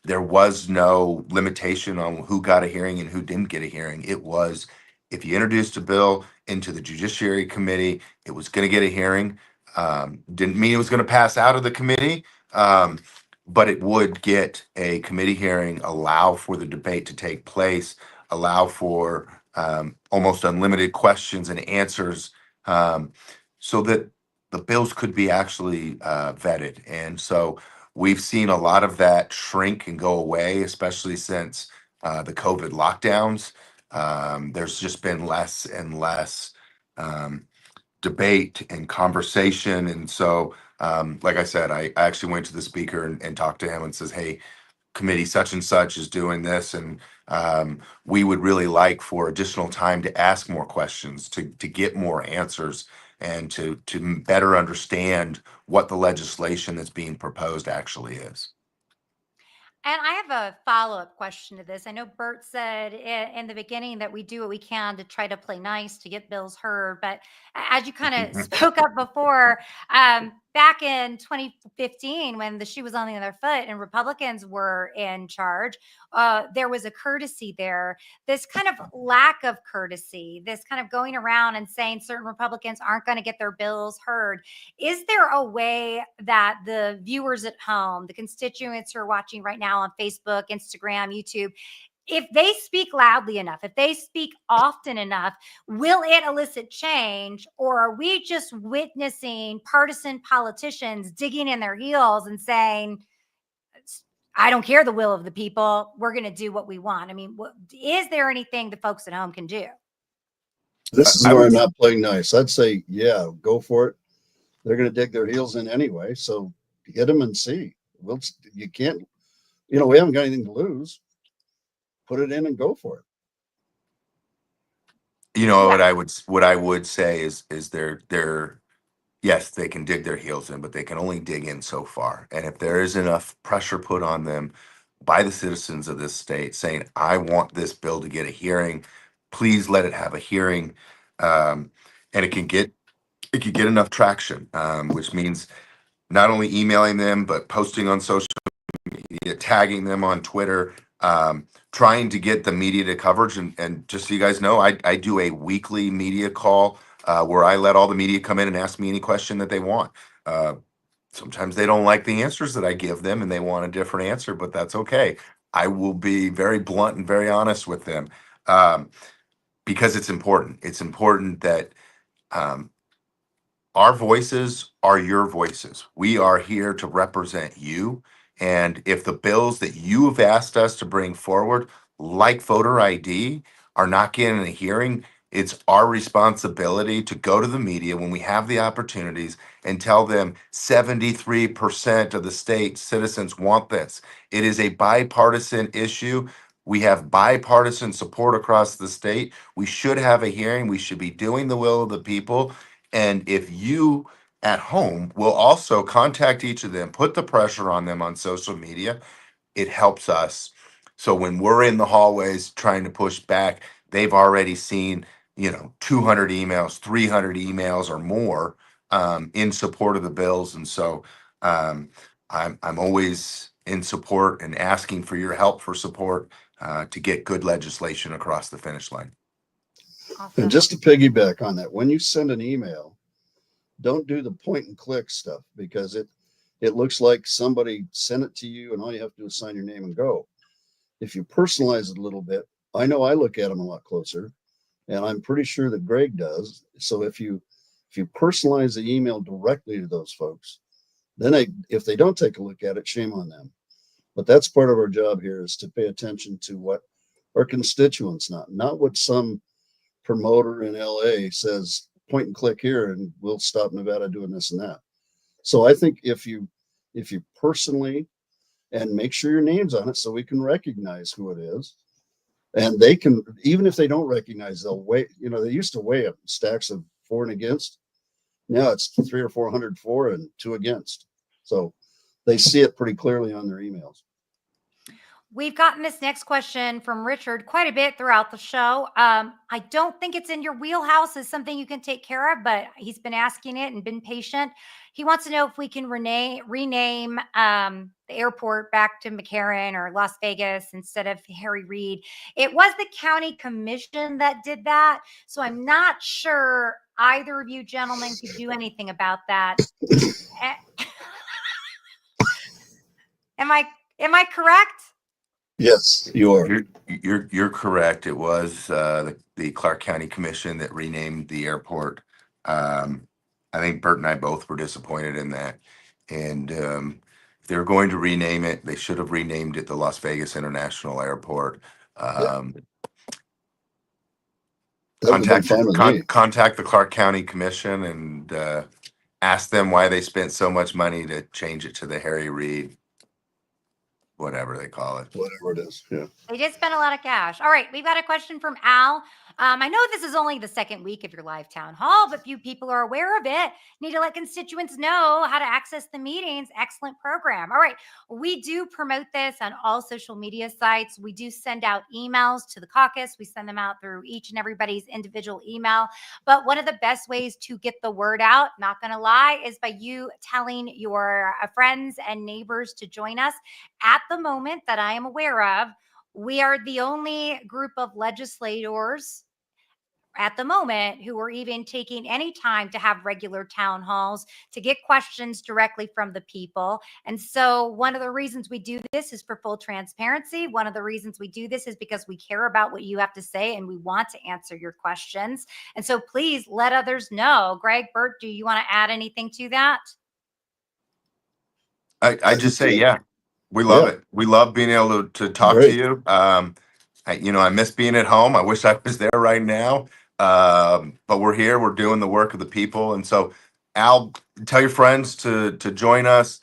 There was no limitation on who got a hearing and who didn't get a hearing. It was, if you introduced a bill into the Judiciary Committee, it was going to get a hearing. Didn't mean it was going to pass out of the committee, but it would get a committee hearing, allow for the debate to take place, allow for almost unlimited questions and answers, so that the bills could be actually vetted. And so we've seen a lot of that shrink and go away, especially since the COVID lockdowns. There's just been less and less debate and conversation. And so, like I said, I actually went to the speaker and talked to him and says, hey, committee such and such is doing this, and we would really like for additional time to ask more questions, to get more answers, and to better understand what the legislation that's being proposed actually is. And I have a follow-up question to this. I know Bert said in the beginning that we do what we can to try to play nice to get bills heard. But as you kind of spoke up before, back in 2015, when the shoe was on the other foot and Republicans were in charge, there was a courtesy there. This kind of lack of courtesy, this kind of going around and saying certain Republicans aren't going to get their bills heard. Is there a way that the viewers at home, the constituents who are watching right now on Facebook, Instagram, YouTube, if they speak loudly enough, if they speak often enough, will it elicit change? Or are we just witnessing partisan politicians digging in their heels and saying, I don't care the will of the people, we're going to do what we want? I mean, is there anything the folks at home can do? This is I where would I'm not playing nice. I'd say, yeah, go for it. They're going to dig their heels in anyway. So hit them and see. Well, you can't, we haven't got anything to lose. Put it in and go for it. Yeah. What I would say is they're yes, they can dig their heels in, but they can only dig in so far. And if there is enough pressure put on them by the citizens of this state saying, I want this bill to get a hearing, please let it have a hearing. And it can get enough traction, which means not only emailing them, but posting on social media, tagging them on Twitter, trying to get the media to coverage. And just so you guys know, I do a weekly media call where I let all the media come in and ask me any question that they want. Sometimes they don't like the answers that I give them and they want a different answer, but that's okay. I will be very blunt and very honest with them, because it's important. It's important that our voices are your voices. We are here to represent you. And if the bills that you have asked us to bring forward, like voter ID, are not getting a hearing, it's our responsibility to go to the media when we have the opportunities and tell them 73% of the state citizens want this. It is a bipartisan issue. We have bipartisan support across the state. We should have a hearing. We should be doing the will of the people. And if you at home will also contact each of them, put the pressure on them on social media, it helps us So when we're in the hallways trying to push back, they've already seen, 200 emails, 300 emails or more in support of the bills. And so um, I'm always in support and asking for your help for support to get good legislation across the finish line. And Awesome. just to piggyback on that, when you send an email, don't do the point and click stuff because it looks like somebody sent it to you and all you have to do is sign your name and go. If you personalize it a little bit, I know I look at them a lot closer, and I'm pretty sure that Greg does. So if you personalize the email directly to those folks, then if they don't take a look at it, shame on them. But that's part of our job here is to pay attention to what our constituents, not what some promoter in LA says, point and click here and we'll stop Nevada doing this and that. So I think if you personally, and make sure your name's on it so we can recognize who it is. And they can, even if they don't recognize, they'll weigh, they used to weigh up stacks of for and against. Now it's 300 or 400 for and 2 against. So they see it pretty clearly on their emails. We've gotten this next question from Richard quite a bit throughout the show. I don't think it's in your wheelhouse as something you can take care of, but he's been asking it and been patient. He wants to know if we can rename the airport back to McCarran or Las Vegas instead of Harry Reid. It was the county commission that did that, so I'm not sure either of you gentlemen could do anything about that. Am I correct? Yes, you are. You're correct. It was the Clark County Commission that renamed the airport. I think Bert and I both were disappointed in that. And if they were going to rename it, they should have renamed it the Las Vegas International Airport. That would have been fine with me. Contact the Clark County Commission and ask them why they spent so much money to change it to the Harry Reid, whatever they call it. Whatever it is. Yeah. They did spend a lot of cash. All right, we've got a question from Al. I know this is only the second week of your live town hall, but few people are aware of it. Need to let constituents know how to access the meetings. Excellent program. All right, we do promote this on all social media sites. We do send out emails to the caucus. We send them out through each and everybody's individual email. But one of the best ways to get the word out, not going to lie, is by you telling your friends and neighbors to join us. At the moment that I am aware of, we are the only group of legislators at the moment who are even taking any time to have regular town halls to get questions directly from the people. And so one of the reasons we do this is for full transparency. One of the reasons we do this is because we care about what you have to say and we want to answer your questions. And so please let others know. Greg, Bert, do you want to add anything to that? I just say, yeah, we love it. We love being able to talk to you. I miss being at home. I wish I was there right now. But we're here. We're doing the work of the people. And so, Al, tell your friends to join us.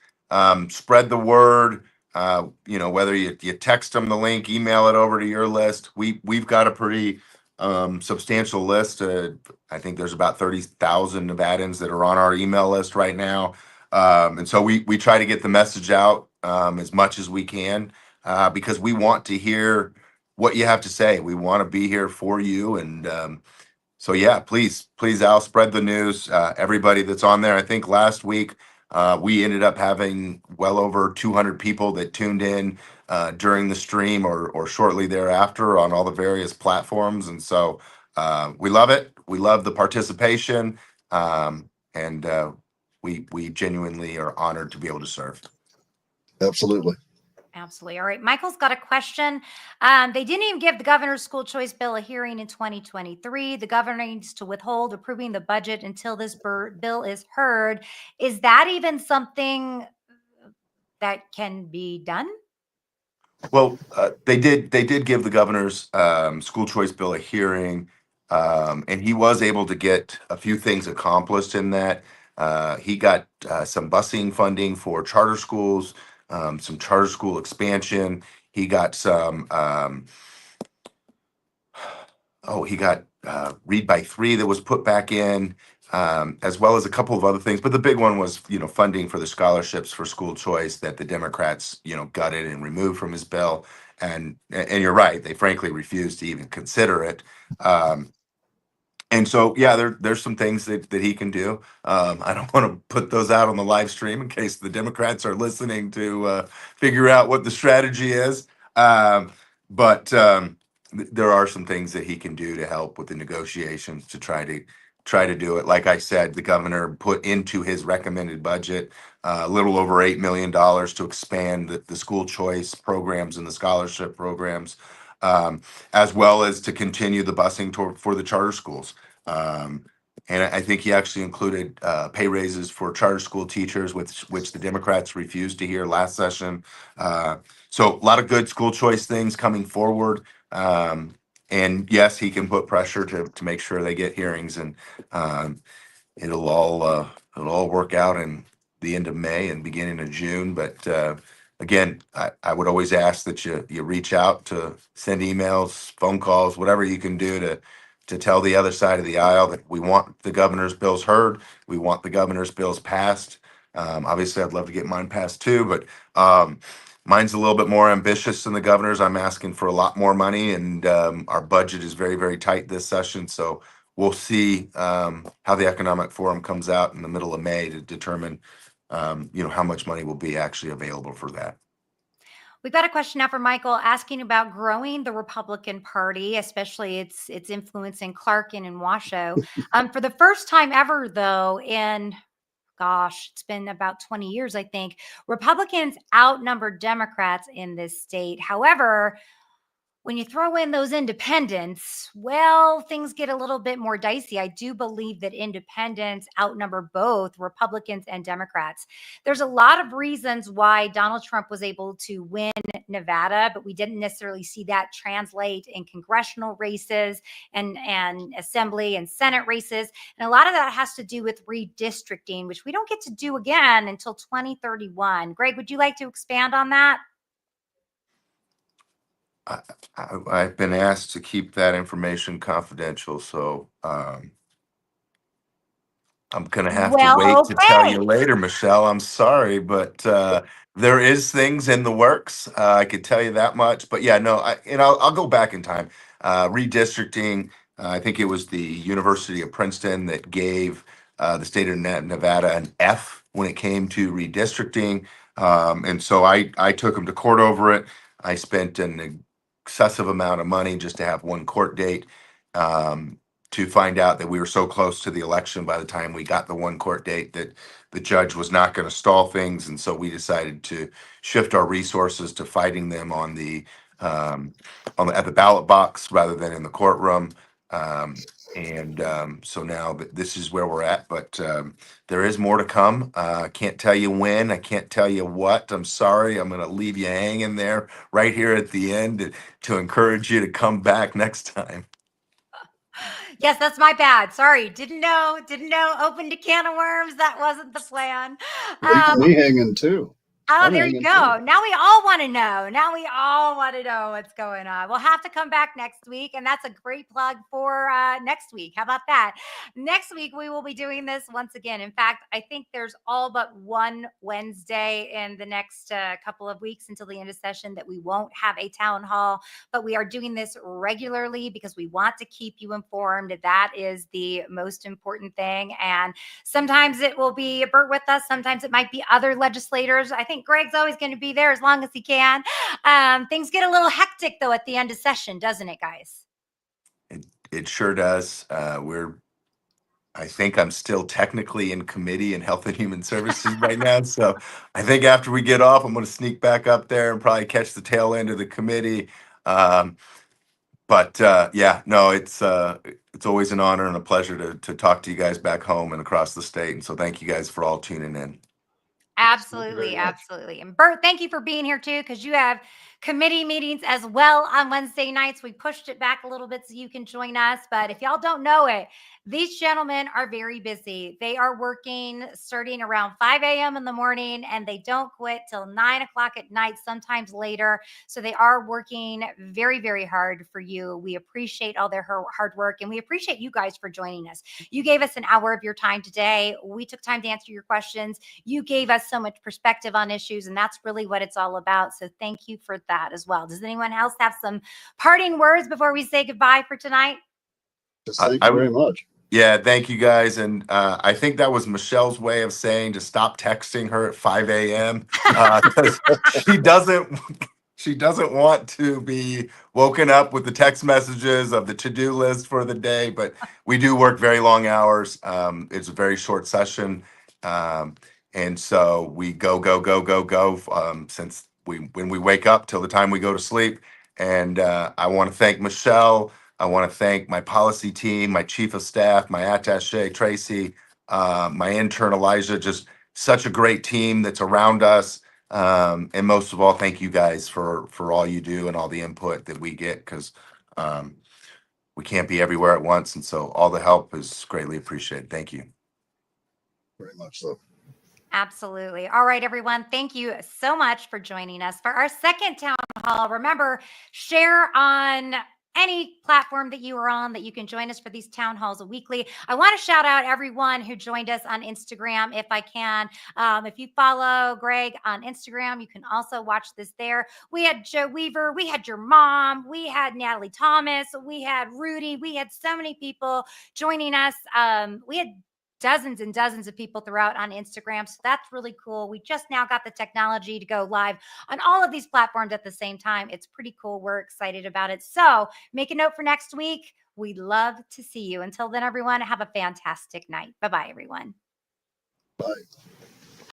Spread the word. Whether you text them the link, email it over to your list. We've got a pretty substantial list. I think there's about 30,000 Nevadans that are on our email list right now. And so we try to get the message out as much as we can because we want to hear what you have to say. We want to be here for you. And so, yeah, please, Al, spread the news. Everybody that's on there. I think last week we ended up having well over 200 people that tuned in during the stream or shortly thereafter on all the various platforms. And so we love it. We love the participation. And we genuinely are honored to be able to serve. Absolutely. Absolutely. All right. Michael's got a question. They didn't even give the governor's school choice bill a hearing in 2023. The governor needs to withhold approving the budget until this bill is heard. Is that even something that can be done? Well, they did give the governor's school choice bill a hearing, and he was able to get a few things accomplished in that. He got some busing funding for charter schools, some charter school expansion. He got some, he got Read by 3 that was put back in, as well as a couple of other things. But the big one was, funding for the scholarships for school choice that the Democrats, gutted and removed from his bill. and you're right, they frankly refuse to even consider it. And so, yeah, there's some things that he can do. I don't want to put those out on the live stream in case the Democrats are listening to figure out what the strategy is. But there are some things that he can do to help with the negotiations to try to do it. Like I said, the governor put into his recommended budget a little over $8 million to expand the school choice programs and the scholarship programs. As well as to continue the busing for the charter schools. And I think he actually included pay raises for charter school teachers, which the Democrats refused to hear last session. So a lot of good school choice things coming forward. And yes, he can put pressure to make sure they get hearings, and it'll all work out in the end of May and beginning of June. But again, I would always ask that you reach out, to send emails, phone calls, whatever you can do to tell the other side of the aisle that we want the governor's bills heard. We want the governor's bills passed. Obviously, I'd love to get mine passed too, but mine's a little bit more ambitious than the governor's. I'm asking for a lot more money, and our budget is very, very tight this session. So we'll see how the economic forum comes out in the middle of May to determine how much money will be actually available for that. We've got a question now from Michael asking about growing the Republican Party, especially its influence in Clarkin and Washoe. For the first time ever, though, it's been about 20 years, I think, Republicans outnumber Democrats in this state. However, when you throw in those independents, well, things get a little bit more dicey. I do believe that independents outnumber both Republicans and Democrats. There's a lot of reasons why Donald Trump was able to win Nevada, but we didn't necessarily see that translate in congressional races and assembly and Senate races. And a lot of that has to do with redistricting, which we don't get to do again until 2031. Greg, would you like to expand on that? I've been asked to keep that information confidential, so I'm gonna have to wait to tell you later, Michelle. I'm sorry, but there is things in the works. I could tell you that much, but yeah, no, I'll go back in time. Redistricting. I think it was the University of Princeton that gave the state of Nevada an F when it came to redistricting, and so I took them to court over it. I spent an excessive amount of money just to have one court date. To find out that we were so close to the election by the time we got the one court date that the judge was not going to stall things, and so we decided to shift our resources to fighting them at the ballot box rather than in the courtroom. So now this is where we're at, but there is more to come. I can't tell you when. I can't tell you what. I'm sorry. I'm going to leave you hanging there right here at the end to encourage you to come back next time. Yes, that's my bad. Sorry. Didn't know. Opened a can of worms. That wasn't the plan. Me hanging too. Oh, there you go. Now we all want to know. What's going on. We'll have to come back next week. And that's a great plug for next week. How about that? Next week, we will be doing this once again. In fact, I think there's all but one Wednesday in the next couple of weeks until the end of session that we won't have a town hall. But we are doing this regularly because we want to keep you informed. That is the most important thing. And sometimes it will be Bert with us. Sometimes it might be other legislators. I think Greg's always going to be there as long as he can. Things get a little hectic, though, at the end of session, doesn't it, guys? It sure does. I think I'm still technically in committee in Health and Human Services right now. So I think after we get off, I'm going to sneak back up there and probably catch the tail end of the committee. It's always an honor and a pleasure to talk to you guys back home and across the state. And so thank you guys for all tuning in. Absolutely. And Bert, thank you for being here too, because you have committee meetings as well on Wednesday nights. We pushed it back a little bit so you can join us. But if y'all don't know it, these gentlemen are very busy. They are working starting around 5 a.m. in the morning, and they don't quit till 9 o'clock at night, sometimes later. So they are working very, very hard for you. We appreciate all their hard work, and we appreciate you guys for joining us. You gave us an hour of your time today. We took time to answer your questions. You gave us so much perspective on issues, and that's really what it's all about. So thank you for that. that as well. Does anyone else have some parting words before we say goodbye for tonight? Just thank you very much. Yeah, thank you guys. And I think that was Michelle's way of saying to stop texting her at 5 a.m. Because she doesn't want to be woken up with the text messages of the to-do list for the day. But we do work very long hours. It's a very short session. And so we go, since when we wake up till the time we go to sleep. And I want to thank Michelle. I want to thank my policy team, my chief of staff, my attaché, Tracy, my intern, Elijah, just such a great team that's around us. And most of all, thank you guys for all you do and all the input that we get, because we can't be everywhere at once. And so all the help is greatly appreciated. Thank you. Very much so. Absolutely. All right, everyone. Thank you so much for joining us for our second town hall. Remember, share on any platform that you are on that you can join us for these town halls weekly. I want to shout out everyone who joined us on Instagram, if I can. If you follow Greg on Instagram, you can also watch this there. We had Joe Weaver, we had your mom, we had Natalie Thomas, we had Rudy, we had so many people joining us. We had dozens and dozens of people throughout on Instagram. So that's really cool. We just now got the technology to go live on all of these platforms at the same time. It's pretty cool. We're excited about it. So make a note for next week. We'd love to see you. Until then, everyone, have a fantastic night. Bye-bye, everyone.